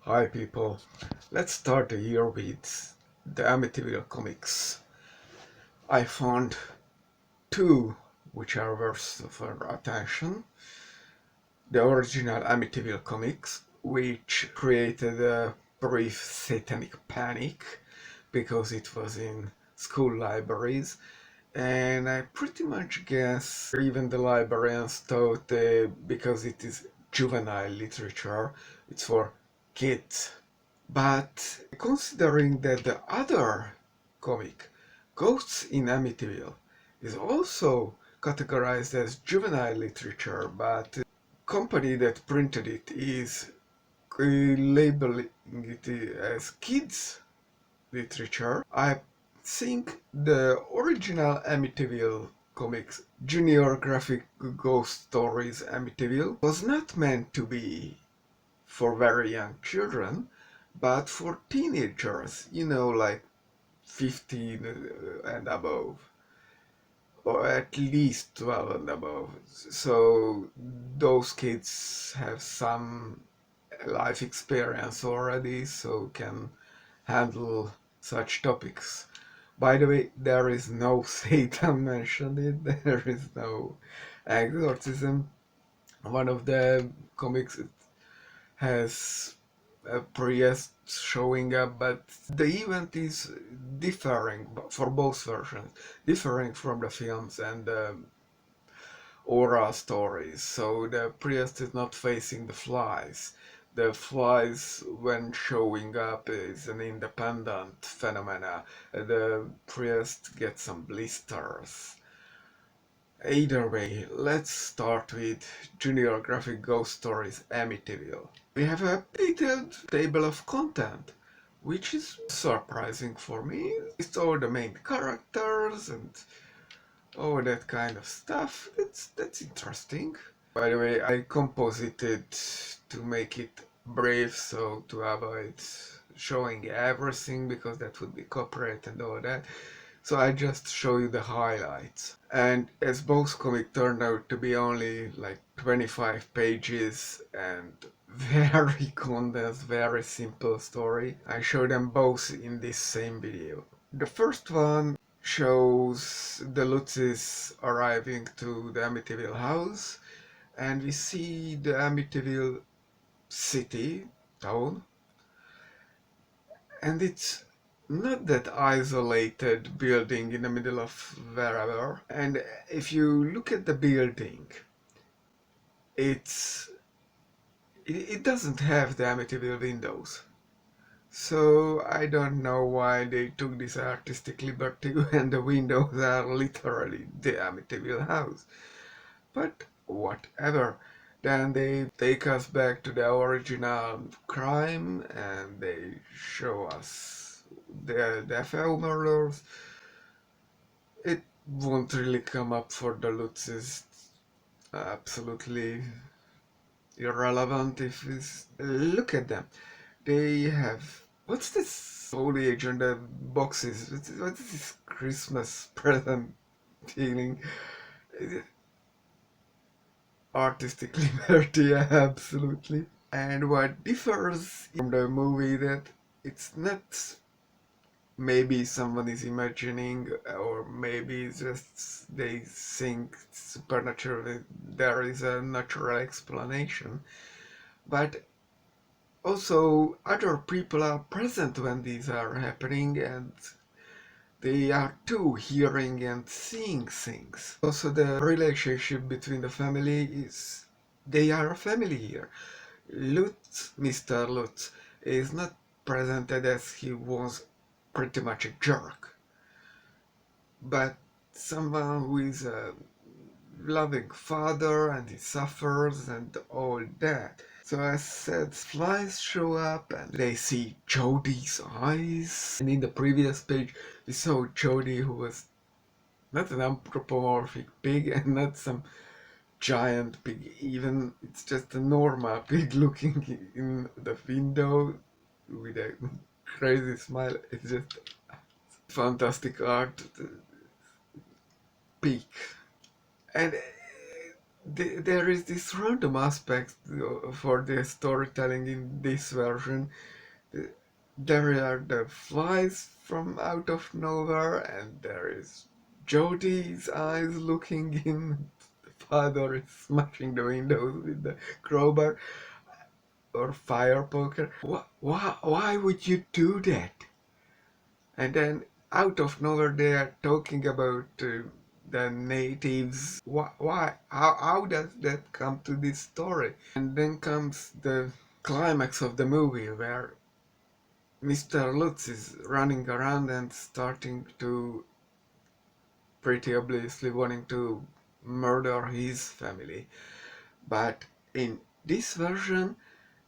Hi people, let's start the year with the Amityville comics. I found two which are worth of our attention. The original Amityville comics, which created a brief satanic panic because it was in school libraries, and I pretty much guess even the librarians thought because it is juvenile literature, it's for kids. But considering that the other comic, Ghosts in Amityville, is also categorized as juvenile literature, but the company that printed it is labeling it as kids literature, I think the original Amityville comics, Junior Graphic Ghost Stories Amityville, was not meant to be for very young children, but for teenagers, like 15 and above, or at least 12 and above. So those kids have some life experience already, so can handle such topics. By the way, there is no Satan mentioned it, there is no exorcism. One of the comics has a priest showing up, but the event is differing for both versions, differing from the films and the oral stories. So the priest is not facing the flies. The flies, when showing up, is an independent phenomena. The priest gets some blisters. Either way, let's start with Junior Graphic Ghost Stories Amityville. We have a detailed table of content, which is surprising for me. It's all the main characters and all that kind of stuff. That's interesting. By the way, I composited to make it brief, so to avoid showing everything because that would be copyright and all that. So I just show you the highlights. And as both comic turned out to be only like 25 pages and very condensed, very simple story, I show them both in this same video. The first one shows the Lutzes arriving to the Amityville house, and we see the Amityville city, town, and it's not that isolated building in the middle of wherever. And if you look at the building, it's it doesn't have the Amityville windows. So I don't know why they took this artistic liberty when the windows are literally the Amityville house. But whatever. Then they take us back to the original crime and they show us the FL murders. It won't really come up for the Lutzes. Absolutely irrelevant if we look at them. They have, what's this foliage on the boxes? What's this Christmas present feeling? Artistic liberty, yeah, absolutely. And what differs from the movie that it's not maybe someone is imagining, or maybe just they think supernaturally there is a natural explanation, but also other people are present when these are happening and they are too hearing and seeing things. Also the relationship between the family is, they are a family here. Lutz, Mr. Lutz, is not presented as he was pretty much a jerk, but someone who is a loving father and he suffers and all that. So as said, flies show up and they see Jody's eyes. And in the previous page we saw Jody, who was not an anthropomorphic pig and not some giant pig even, it's just a normal pig looking in the window with a crazy smile. It's just fantastic art, peak. And there is this random aspect for the storytelling in this version. There are the flies from out of nowhere, and there is Jodie's eyes looking in. The father is smashing the windows with the crowbar or fire poker. Why would you do that? And then out of nowhere they are talking about the natives. How does that come to this story? And then comes the climax of the movie where Mr. Lutz is running around and starting to pretty obviously wanting to murder his family. But in this version,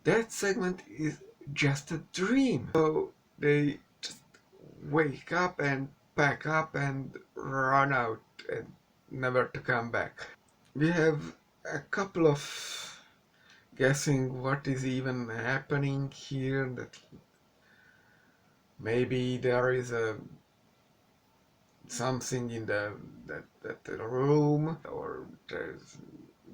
that segment is just a dream. So they just wake up and pack up and run out and never to come back. We have a couple of guessing what is even happening here, that maybe there is a something in that room, or there's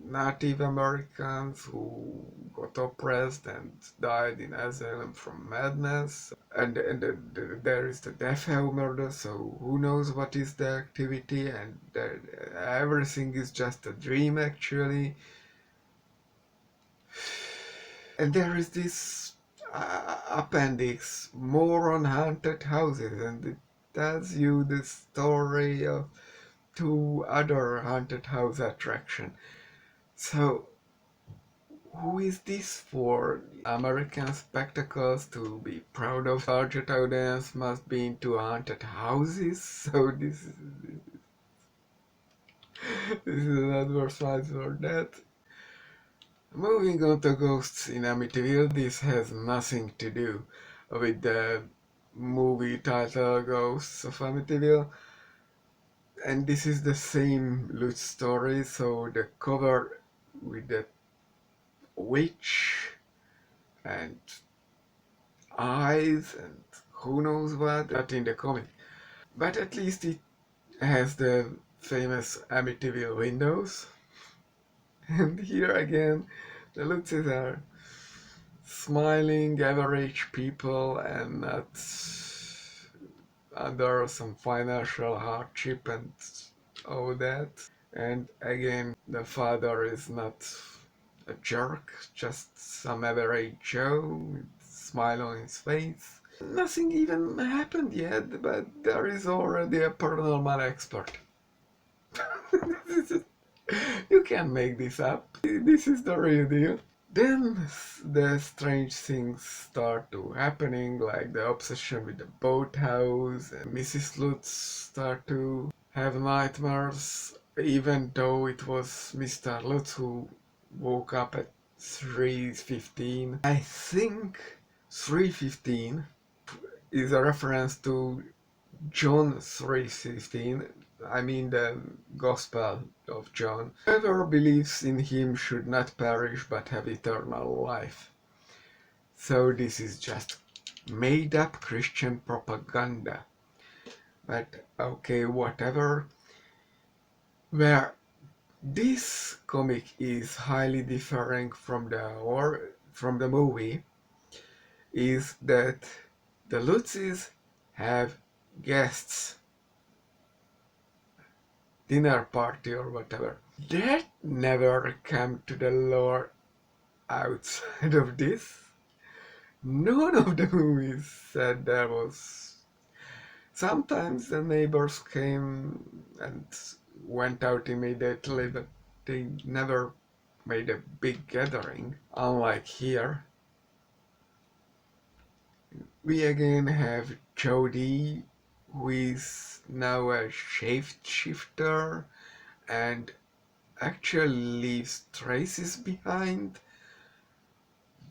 Native Americans who got oppressed and died in asylum from madness, and there is the Defo murder. So who knows what is the activity, and everything is just a dream actually. And there is this appendix more on haunted houses, and it tells you the story of two other haunted house attraction. So who is this for? American spectacles to be proud of. Target audience must be into haunted houses. So this is an advertisement for that. Moving on to Ghosts in Amityville, this has nothing to do with the movie title Ghosts of Amityville, and this is the same loot story. So the cover with the witch and eyes and who knows what, not in the comic, but at least it has the famous Amityville windows. And here again, the Lutzes are smiling, average people, and not under some financial hardship and all that. And again, the father is not a jerk, just some average Joe with a smile on his face. Nothing even happened yet, but there is already a paranormal expert. You can't make this up. This is the real deal. Then the strange things start to happening, like the obsession with the boathouse, and Mrs. Lutz start to have nightmares, even though it was Mr. Lutz who woke up at 3:15. I think 3:15 is a reference to John 3:15. I mean the Gospel of John. Whoever believes in him should not perish but have eternal life. So this is just made up Christian propaganda. But okay, whatever. Where this comic is highly differing from the movie is that the Lutzes have guests, dinner party or whatever. That never came to the lore outside of this. None of the movies said there was. Sometimes the neighbors came and went out immediately, but they never made a big gathering, unlike here. We again have Jodie, who is now a shapeshifter and actually leaves traces behind.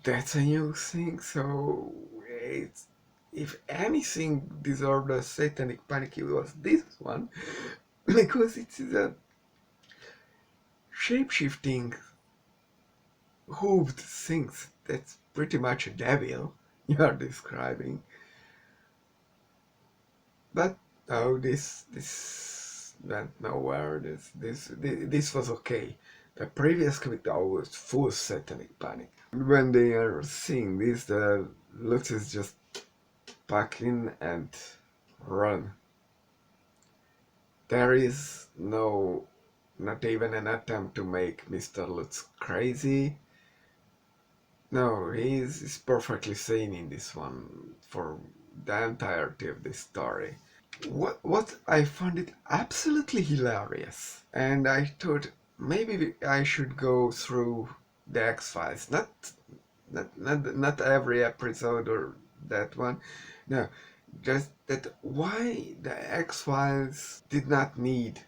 That's a new thing, so it's, if anything deserved a satanic panic, it was this one, because it's a shape-shifting hooved things. That's pretty much a devil you are describing. But oh, this went nowhere. This was okay. The previous comic was full satanic panic. When they are seeing this, the Lutz is just pack in and run. There is not even an attempt to make Mr. Lutz crazy. No, he's perfectly sane in this one for the entirety of this story. What I found it absolutely hilarious, and I thought maybe I should go through the X-Files, not every episode or that one, no, just that why the X-Files did not need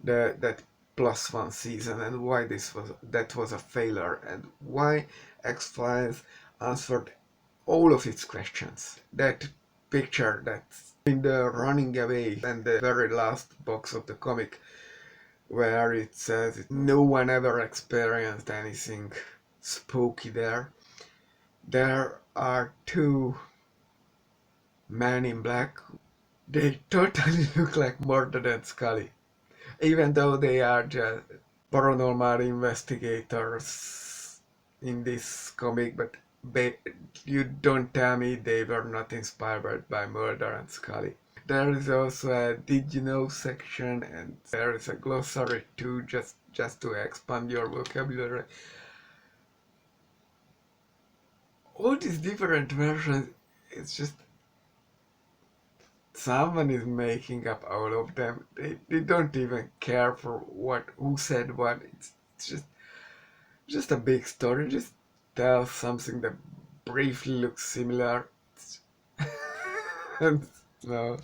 that plus one season, and why that was a failure, and why X-Files answered all of its questions. That picture that's in the running away and the very last box of the comic, where it says no one ever experienced anything spooky there. There are two men in black. They totally look like Murder and Scully, even though they are just paranormal investigators in this comic, but you don't tell me they were not inspired by Murder and Scully. There is also a did you know section, and there is a glossary too, just to expand your vocabulary. All these different versions, it's just someone is making up all of them. They don't even care for who said what. It's just a big story. Just tell something that briefly looks similar. And, no.